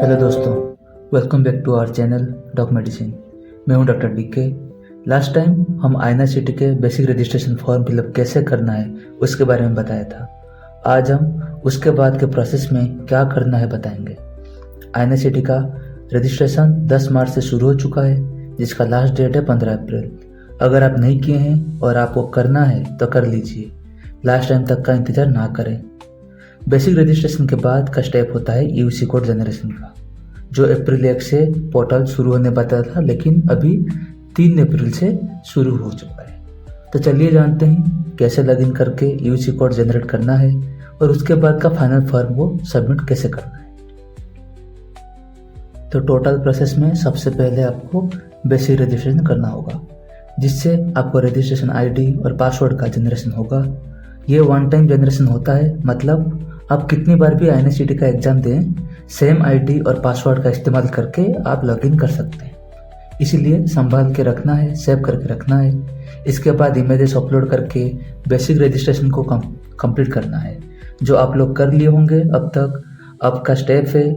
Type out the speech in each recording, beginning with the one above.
Hello दोस्तों, welcome back to our channel doc medicine. मैं हूं डॉक्टर डीके। लास्ट टाइम हम आईना सिटी के बेसिक रजिस्ट्रेशन फॉर्म फिलअप कैसे करना है उसके बारे में बताया था। आज हम उसके बाद के प्रोसेस में क्या करना है बताएंगे। आईना सिटी का रजिस्ट्रेशन 10 मार्च से शुरू हो चुका है, जिसका लास्ट डेट है 15 अप्रैल। अगर आप नहीं किए हैं और आपको करना है तो कर लीजिए, लास्ट टाइम तक का इंतज़ार ना करें। बेसिक रजिस्ट्रेशन के बाद का स्टेप होता है यूसी कोड जनरेशन का, जो अप्रैल 1 से पोर्टल शुरू होने वाला था, लेकिन अभी 3 अप्रैल से शुरू हो चुका है। तो चलिए जानते हैं कैसे लॉगिन करके यूसी कोड जनरेट करना है और उसके बाद का फाइनल फॉर्म को सबमिट कैसे करना है। तो टोटल प्रोसेस में सबसे पहले आपको बेसिक रजिस्ट्रेशन करना होगा, जिससे आपको रजिस्ट्रेशन आईडी और पासवर्ड का जनरेशन होगा। ये वन टाइम जनरेशन होता है, मतलब आप कितनी बार भी आईना सिटी का एग्जाम दें, सेम आईडी और पासवर्ड का इस्तेमाल करके आप लॉगिन कर सकते हैं। इसीलिए संभाल के रखना है, सेव करके रखना है। इसके बाद इमेजेस अपलोड करके बेसिक रजिस्ट्रेशन को कंप्लीट करना है, जो आप लोग कर लिए होंगे अब तक। अब का स्टेप है,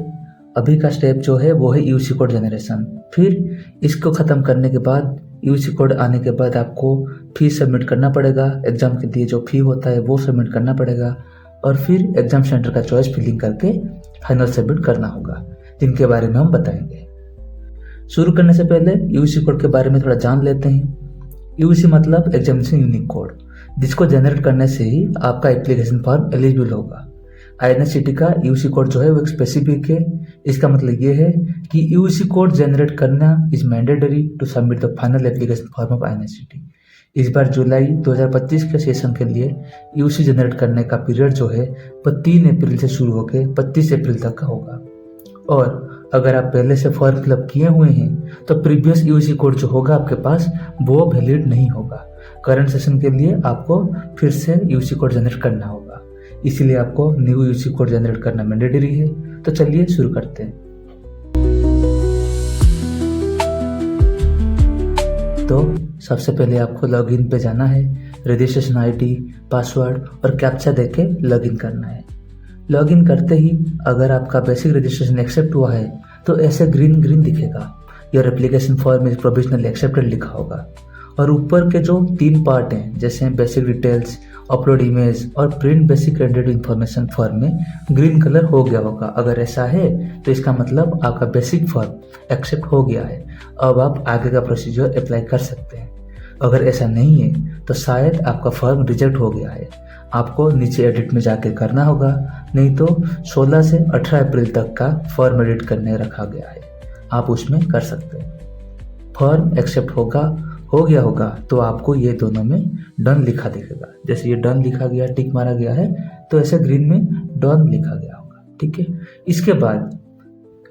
अभी का स्टेप जो है वो है यूसी कोड जनरेशन। फिर इसको ख़त्म करने के बाद, यूसी कोड आने के बाद आपको फीस सबमिट करना पड़ेगा। एग्ज़ाम के लिए जो फी होता है वो सबमिट करना पड़ेगा, और फिर एग्जाम सेंटर का चॉइस फिलिंग करके फाइनल सबमिट करना होगा, जिनके बारे में हम बताएंगे। शुरू करने से पहले यूसी कोड के बारे में थोड़ा जान लेते हैं। यूसी मतलब एग्जामिनेशन यूनिक कोड, जिसको जनरेट करने से ही आपका एप्लीकेशन फॉर्म एलिजिबल होगा। आईना सिटी का यूसी कोड जो है वो एक स्पेसिफिक है। इसका मतलब ये है कि यूसी कोड जनरेट करना is mandatory to submit the final application form of आईना सिटी। इस बार जुलाई 2025 के सेशन के लिए यूसी जनरेट करने का पीरियड जो है वो 3 अप्रैल से शुरू होकर 25 अप्रैल तक का होगा। और अगर आप पहले से फॉर्म फिलअप किए हुए हैं तो प्रीवियस यूसी कोड जो होगा आपके पास वो वैलिड नहीं होगा। करंट सेशन के लिए आपको फिर से यूसी कोड जनरेट करना होगा, इसीलिए आपको न्यू यूसी कोड जनरेट करना मैंडेटरी है। तो चलिए शुरू करते हैं। तो सबसे पहले आपको लॉगिन पे जाना है। रजिस्ट्रेशन आईडी, पासवर्ड और कैप्चा देके लॉगिन करना है। लॉगिन करते ही अगर आपका बेसिक रजिस्ट्रेशन एक्सेप्ट हुआ है तो ऐसे ग्रीन दिखेगा, your application form is provisionally accepted लिखा होगा। और ऊपर के जो 3 पार्ट हैं, जैसे बेसिक डिटेल्स, अपलोड इमेज और print basic candidate information form में ग्रीन कलर हो गया होगा। अगर ऐसा है तो इसका मतलब आपका बेसिक फॉर्म एक्सेप्ट हो गया है। अब आप आगे का प्रोसीजर अप्लाई कर सकते हैं। अगर ऐसा नहीं है तो शायद आपका फॉर्म रिजेक्ट हो गया है। आपको नीचे एडिट में जाके करना होगा, नहीं तो 16 से 18 अप्रैल तक का फॉर्म एडिट करने रखा गया है, आप उसमें कर सकते हैं। फॉर्म एक्सेप्ट हो गया होगा तो आपको ये दोनों में डन लिखा दिखेगा। जैसे ये डन लिखा गया, टिक मारा गया है, तो ऐसे ग्रीन में डन लिखा गया होगा। ठीक है। इसके बाद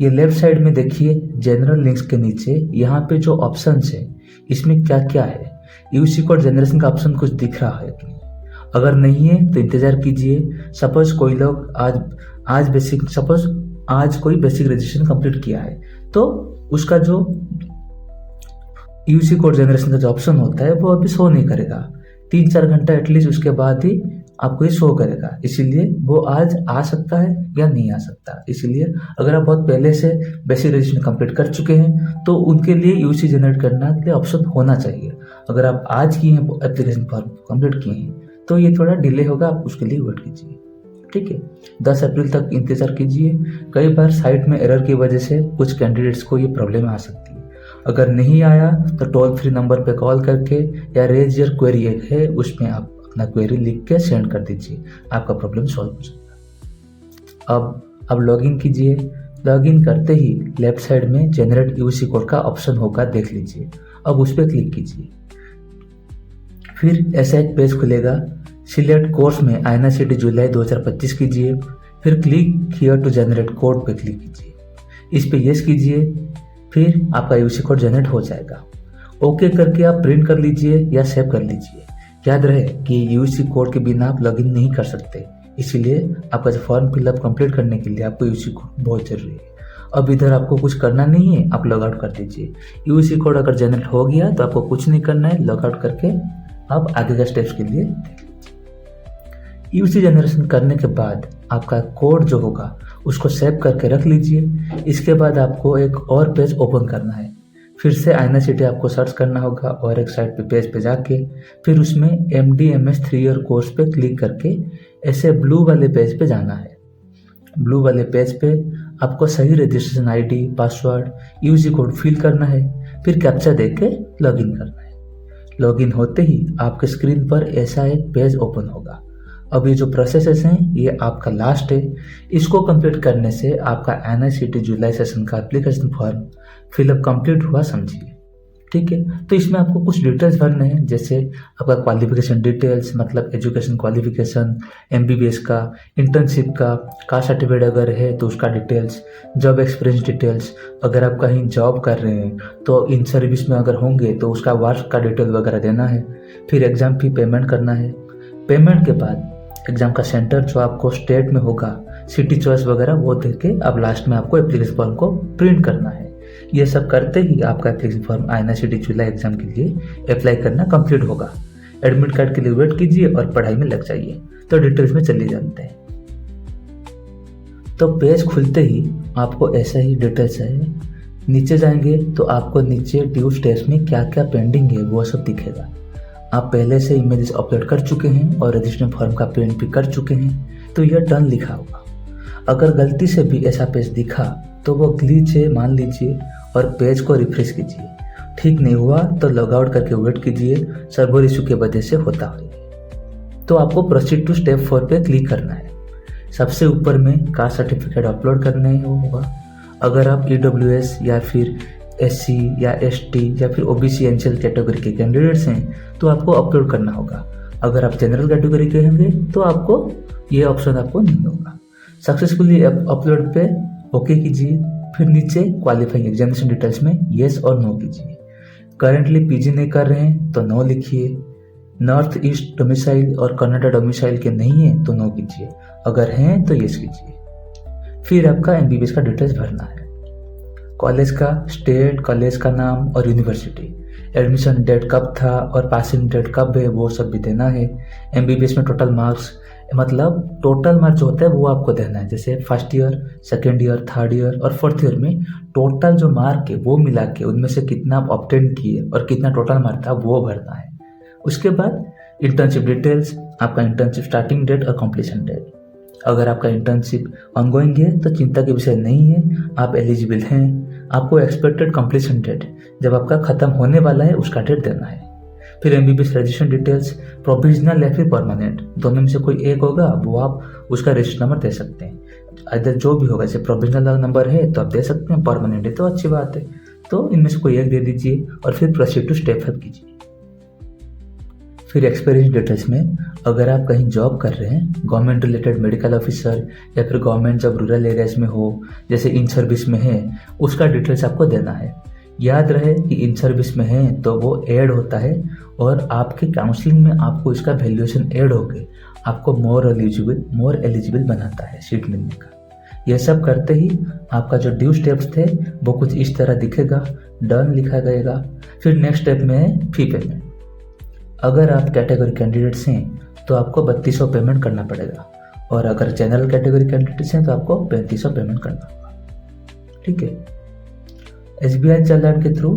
ये लेफ्ट साइड में देखिए, जनरल लिंक्स के नीचे यहाँ पे जो ऑप्शंस है इसमें क्या क्या है। यूसी कोड जनरेशन का ऑप्शन कुछ दिख रहा है कि नहीं? अगर नहीं है तो इंतजार कीजिए। सपोज कोई लोग आज कोई बेसिक रजिस्ट्रेशन कंप्लीट किया है, तो उसका जो यूसी कोड जनरेशन का जो ऑप्शन होता है वो अभी शो नहीं करेगा। 3-4 घंटा एटलीस्ट उसके बाद ही आपको ये शो करेगा। इसीलिए वो आज आ सकता है या नहीं आ सकता। इसीलिए अगर आप बहुत पहले से बेसिक रजिस्ट्रेशन कंप्लीट कर चुके हैं तो उनके लिए यूसी जनरेट करना के लिए ऑप्शन होना चाहिए। अगर आप आज किए हैं एप्लीकेशन फॉर्म कंप्लीट किए हैं तो ये थोड़ा डिले होगा, आप उसके लिए वेट कीजिए। ठीक है, 10 अप्रैल तक इंतजार कीजिए। कई बार साइट में एरर की वजह से कुछ कैंडिडेट्स को ये प्रॉब्लम आ सकती है। अगर नहीं आया तो टोल फ्री नंबर पे कॉल करके या रेज योर क्वेरी एक है, उसमें आप अपना क्वेरी लिख के सेंड कर दीजिए, आपका प्रॉब्लम सॉल्व हो जाएगा। अब लॉगिन कीजिए। लॉगिन करते ही लेफ्ट साइड में जनरेट यूसी कोड का ऑप्शन होगा, देख लीजिए। अब उस पर क्लिक कीजिए। फिर ऐसा एक पेज खुलेगा। सिलेक्ट कोर्स में आईना सिटी जुलाई 2025 कीजिए। फिर click here to generate code पे क्लिक कीजिए। इस पे यस कीजिए। फिर आपका यूसी कोड जनरेट हो जाएगा। ओके करके आप प्रिंट कर लीजिए या सेव कर लीजिए। याद रहे कि यूसी कोड के बिना आप लॉगिन नहीं कर सकते, इसीलिए आपका जो फॉर्म फिलअप कंप्लीट करने के लिए आपको यूसी कोड बहुत जरूरी है। अब इधर आपको कुछ करना नहीं है, आप लॉग आउट कर दीजिए। यूसी कोड अगर जनरेट हो गया तो आपको कुछ नहीं करना है, लॉग आउट करके आप आगे के स्टेप्स के लिए यूसी जनरेशन करने के बाद आपका कोड जो होगा उसको सेव करके रख लीजिए। इसके बाद आपको एक और पेज ओपन करना है। फिर से INICET आपको सर्च करना होगा और एक साइट पे पेज पे जाके फिर उसमें MDMS 3 ईयर कोर्स पे क्लिक करके ऐसे ब्लू वाले पेज पे जाना है। ब्लू वाले पेज पे आपको सही registration ID, password, UG code fill करना है, फिर कैप्चा दे के लॉगिन करना है। लॉगिन होते ही आपके स्क्रीन पर ऐसा एक पेज ओपन होगा। अब ये जो प्रोसेसेस हैं ये आपका लास्ट है। इसको कंप्लीट करने से आपका NICT जुलाई सेशन का एप्लीकेशन फॉर्म फिलअप कंप्लीट हुआ समझिए। ठीक है, तो इसमें आपको कुछ डिटेल्स भरने हैं, जैसे आपका क्वालिफिकेशन डिटेल्स, मतलब एजुकेशन क्वालिफिकेशन, MBBS का, इंटर्नशिप का, कास्ट सर्टिफिकेट अगर है तो उसका डिटेल्स, जॉब एक्सपीरियंस डिटेल्स, अगर आप कहीं जॉब कर रहे हैं तो इन सर्विस में अगर होंगे तो उसका वर्क का डिटेल वगैरह देना है। फिर एग्ज़ाम फी पेमेंट करना है। पेमेंट के बाद एग्ज़ाम का सेंटर जो आपको स्टेट में होगा, सिटी चॉइस वगैरह वो दे के अब लास्ट में आपको एप्लीकेशन फॉर्म को प्रिंट करना है। ये सब करते ही आपका एप्लीकेशन फॉर्म INICT जुलाई एग्जाम के लिए अप्लाई करना कंप्लीट होगा। एडमिट कार्ड के लिए वेट कीजिए और पढ़ाई में लग जाइए। तो डिटेल्स में चलिए जानते हैं। तो पेज खुलते ही आपको ऐसा ही डिटेल्स है। नीचे जाएंगे तो आपको नीचे ड्यू स्टेप्स में क्या क्या पेंडिंग है वो सब दिखेगा। आप पहले से इमेजेस अपलोड कर चुके हैं और रजिस्ट्रेशन फॉर्म का प्रिंट भी कर चुके हैं तो यह डन लिखा होगा। अगर गलती से भी ऐसा पेज दिखा तो वो ग्लिच है मान लीजिए और पेज को रिफ्रेश कीजिए। ठीक नहीं हुआ तो लॉग आउट करके वेट कीजिए, सर्वर इशू की वजह से होता है। तो आपको प्रोसीड टू स्टेप 4 पे क्लिक करना है। सबसे ऊपर में कास्ट सर्टिफिकेट अपलोड करना है वो होगा। अगर आप EWS या फिर SC या ST या फिर OBC NCL कैटेगरी के कैंडिडेट्स हैं तो आपको अपलोड करना होगा। अगर आप जनरल कैटेगरी के होंगे तो आपको ये ऑप्शन आपको नहीं होगा। सक्सेसफुली अपलोड पे ओके कीजिए। फिर नीचे क्वालिफाइंग एग्जामिनेशन डिटेल्स में येस और नो कीजिए। करेंटली PG नहीं कर रहे हैं तो नो लिखिए। नॉर्थ ईस्ट डोमिसाइल और कनाडा डोमिसाइल के नहीं है तो नो कीजिए, अगर हैं तो येस कीजिए। फिर आपका MBBS का डिटेल्स भरना है। कॉलेज का स्टेट, कॉलेज का नाम और यूनिवर्सिटी, एडमिशन डेट कब था और पासिंग डेट कब है वो सब भी देना है। MBBS में टोटल मार्क्स, मतलब टोटल मार्क्स जो होता है वो आपको देना है। जैसे first year, second year, third year और फोर्थ ईयर में टोटल जो मार्क है वो मिला के उनमें से कितना आप ऑब्टेन किए और कितना टोटल मार्क था वो भरना है। उसके बाद इंटर्नशिप डिटेल्स, आपका इंटर्नशिप स्टार्टिंग डेट और कंप्लीशन डेट। अगर आपका इंटर्नशिप ऑनगोइंग है तो चिंता के विषय नहीं है, आप एलिजिबल हैं। आपको एक्सपेक्टेड कंप्लीशन डेट, जब आपका खत्म होने वाला है उसका डेट देना है। फिर MBBS रजिस्ट्रेशन डिटेल्स, प्रोविजनल या फिर परमानेंट, दोनों में से कोई एक होगा वो आप उसका रजिस्टर नंबर दे सकते हैं। अगर जो भी होगा, जैसे प्रोविजनल नंबर है तो आप दे सकते हैं, परमानेंट है तो अच्छी बात है, तो इनमें से कोई एक दे दीजिए और फिर प्रोसीड टू स्टेप 5 कीजिए। फिर एक्सपीरियंस डिटेल्स में अगर आप कहीं जॉब कर रहे हैं, गवर्नमेंट रिलेटेड मेडिकल ऑफिसर या फिर गवर्नमेंट जब रूरल एरियाज में हो, जैसे इन सर्विस में है, उसका डिटेल्स आपको देना है। याद रहे कि इन सर्विस में है तो वो ऐड होता है और आपके काउंसलिंग में आपको इसका वैल्यूएशन ऐड होकर आपको मोर एलिजिबल बनाता है सीट मिलने का। यह सब करते ही आपका जो ड्यू स्टेप्स थे वो कुछ इस तरह दिखेगा, डन लिखा गएगा। फिर नेक्स्ट स्टेप में है फी पेमेंट। अगर आप कैटेगरी कैंडिडेट्स हैं तो आपको 3200 पेमेंट करना पड़ेगा और अगर जनरल कैटेगरी कैंडिडेट्स हैं तो आपको 3500 पेमेंट करना होगा। ठीक है, SBI चालान के थ्रू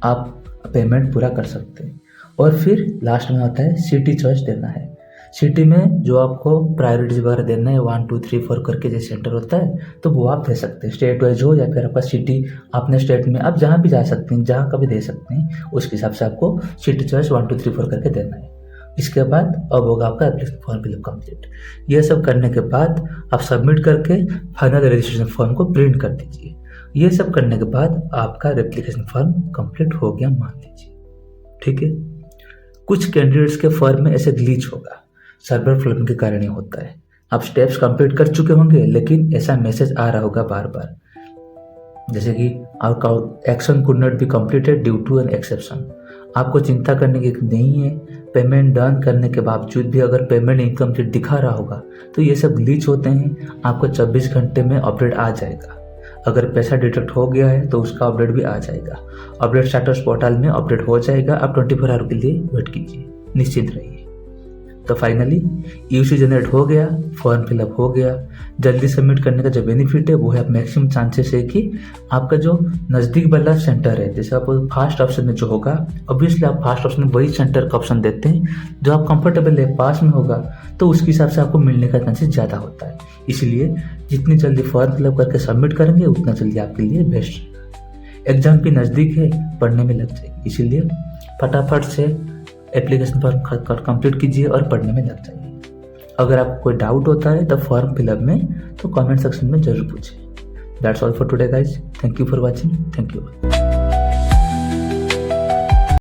आप पेमेंट पूरा कर सकते हैं। और फिर लास्ट में आता है सिटी चॉइस देना है। सिटी में जो आपको प्रायोरिटीज वगैरह देना है 1 2 3 4 करके जैसे सेंटर होता है तो वो आप दे सकते हैं, स्टेट वाइज हो या फिर आपका सिटी अपने स्टेट में आप जहाँ भी जा सकते हैं, जहाँ का भी दे सकते हैं, उसके हिसाब से आपको सिटी चॉइस 1 2 3 4 करके देना है। इसके बाद अब होगा आपका एप्लीकेशन फॉर्म फिलअप कंप्लीट। यह सब करने के बाद आप सबमिट करके फाइनल रजिस्ट्रेशन फॉर्म को प्रिंट कर दीजिए। ये सब करने के बाद आपका एप्लीकेशन फॉर्म कंप्लीट हो गया मान लीजिए। ठीक है, कुछ कैंडिडेट्स के फॉर्म में ऐसे ग्लिच होगा, सर्वर प्रॉब्लम के कारण ही होता है। आप स्टेप्स कंप्लीट कर चुके होंगे लेकिन ऐसा मैसेज आ रहा होगा बार बार, जैसे कि our action could not be completed due to an exception. आपको चिंता करने की नहीं है। पेमेंट डन करने के बावजूद भी अगर पेमेंट इनकम्प्लीट दिखा रहा होगा तो ये सब ग्लिच होते हैं। आपको 24 घंटे में अपडेट आ जाएगा। अगर पैसा डिडक्ट हो गया है तो उसका अपडेट भी आ जाएगा। अपडेट स्टेटस पोर्टल में अपडेट हो जाएगा। आप 24 आवर के लिए वेट कीजिए, निश्चिंत रहिए। तो फाइनली यूसी जनरेट हो गया, फॉर्म फिलअप हो गया। जल्दी सबमिट करने का जो बेनिफिट है वो है, मैक्सिमम चांसेस है कि आपका जो नज़दीक वाला सेंटर है, जैसे आप फास्ट ऑप्शन में जो होगा, ऑब्वियसली आप फास्ट ऑप्शन में वही सेंटर का ऑप्शन देते हैं जो आप कंफर्टेबल है, पास में होगा, तो उसके हिसाब से आपको मिलने का चांसेस ज़्यादा होता है। इसलिए जितनी जल्दी फॉर्म फिलअप करके सबमिट करेंगे उतना जल्दी आपके लिए बेस्ट। एग्जाम भी नज़दीक है, पढ़ने में लग जाएगी, इसीलिए फटाफट से एप्लीकेशन फॉर्म कंप्लीट कीजिए और पढ़ने में लग जाइए। अगर आपको कोई डाउट होता है तो फॉर्म फिलअप में तो कमेंट सेक्शन में जरूर पूछिए। That's all for today guys, thank you for watching, thank you.